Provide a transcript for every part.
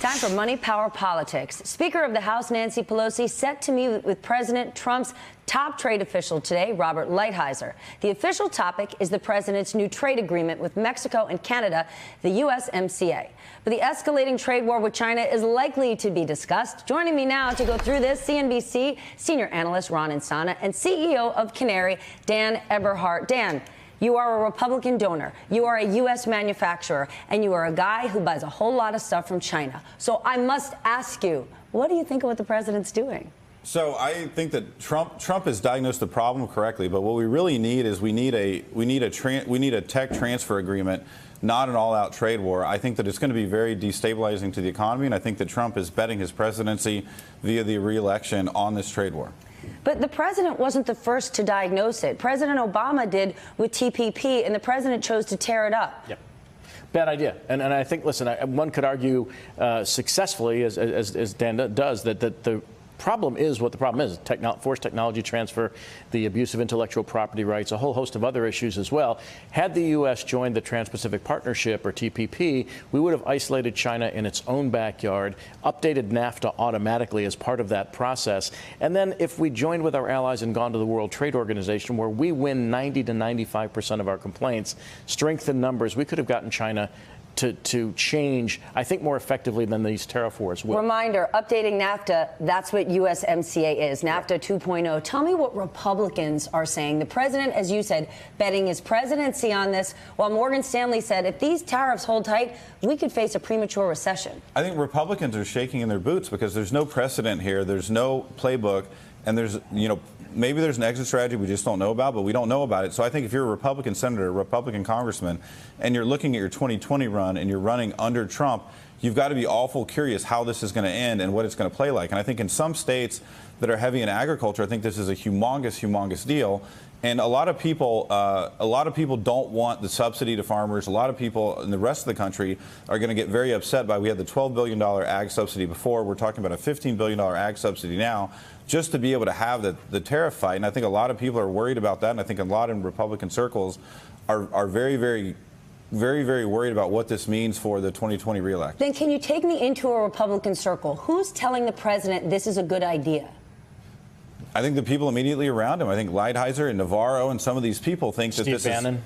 Time for Money, Power, Politics. Speaker of the House Nancy Pelosi set to meet with President Trump's top trade official today, Robert Lighthizer. The official topic is the president's new trade agreement with Mexico and Canada, the USMCA. But the escalating trade war with China is likely to be discussed. Joining me now to go through this, CNBC senior analyst Ron Insana and CEO of Canary, Dan Eberhart. Dan, you are a Republican donor, you are a U.S. manufacturer, and you are a guy who buys a whole lot of stuff from China. So I must ask you, what do you think of what the president's doing? So I think that Trump has diagnosed the problem correctly, but what we really need is we need a tech transfer agreement, not an all-out trade war. I think that it's going to be very destabilizing to the economy, and I think that Trump is betting his presidency via the re-election on this trade war. But the president wasn't the first to diagnose it. President Obama did with TPP, and the president chose to tear it up. Yep. Bad idea. And I think, listen, one could argue successfully, as Dan does, that the problem is what the problem is. Forced technology transfer, the abuse of intellectual property rights, a whole host of other issues as well. Had the U.S. joined the Trans-Pacific Partnership, or TPP, we would have isolated China in its own backyard, updated NAFTA automatically as part of that process. And then if we joined with our allies and gone to the World Trade Organization, where we win 90 to 95% of our complaints, strength in numbers, we could have gotten China to change, I think, more effectively than these tariff wars will. Reminder, updating NAFTA, that's what USMCA is, NAFTA 2.0. Tell me what Republicans are saying. The president, as you said, betting his presidency on this, while Morgan Stanley said if these tariffs hold tight, we could face a premature recession. I think Republicans are shaking in their boots because there's no precedent here, there's no playbook, and there's, maybe there's an exit strategy we just don't know about, but we don't know about it. So I think if you're a Republican senator, a Republican congressman, and you're looking at your 2020 run and you're running under Trump, you've got to be awful curious how this is going to end and what it's going to play like. And I think in some states that are heavy in agriculture, I think this is a humongous deal. And a lot of people don't want the subsidy to farmers. A lot of people in the rest of the country are going to get very upset by. We had the $12 billion ag subsidy before. We're talking about a $15 billion ag subsidy now, just to be able to have the tariff fight. And I think a lot of people are worried about that. And I think a lot in Republican circles are very worried about what this means for the 2020 re-election. Then can you take me into a Republican circle? Who's telling the president this is a good idea? I think the people immediately around him. I think Lighthizer and Navarro and some of these people think that this Bannon.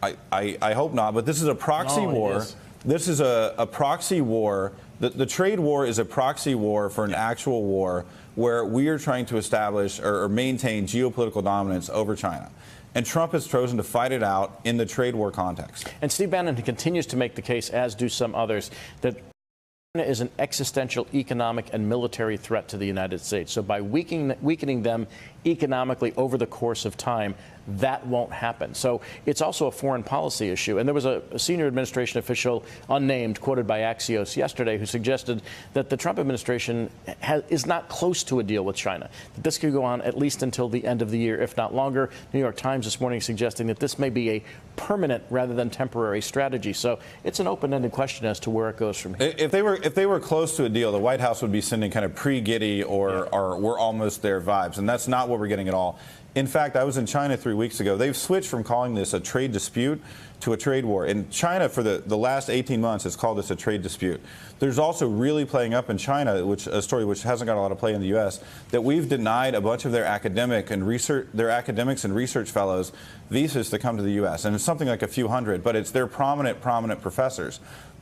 is. I hope not, but this is a proxy war. This is a proxy war. The trade war is a proxy war for an actual war where we are trying to establish or maintain geopolitical dominance over China. And Trump has chosen to fight it out in the trade war context. And Steve Bannon continues to make the case, as do some others, that China is an existential economic and military threat to the United States. So by weakening them economically over the course of time, that won't happen. So it's also a foreign policy issue. And there was a senior administration official, unnamed, quoted by Axios yesterday, who suggested that the Trump administration is not close to a deal with China, that this could go on at least until the end of the year, if not longer. New York Times this morning suggesting that this may be a permanent rather than temporary strategy. So it's an open-ended question as to where it goes from here. If they were close to a deal, the White House would be sending kind of pre-giddy or we're almost there vibes. And that's not what we're getting at all. In fact, I was in China 3 weeks ago. They've switched from calling this a trade dispute to a trade war. In China, for the last 18 months, has called this a trade dispute. There's also really playing up in China, a story which hasn't got a lot of play in the U.S., that we've denied a bunch of their academics and research fellows visas to come to the U.S. And it's something like a few hundred, but it's their prominent professors.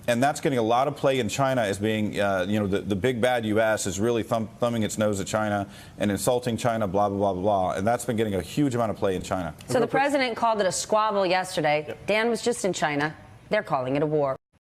And that's getting a lot of play in China as being, the big bad U.S. is really thumbing its nose at China and insulting China, blah, blah, blah, blah, blah. And that's been getting a huge amount of play in China. So the president called it a squabble yesterday. Yep. Dan was just in China. They're calling it a war.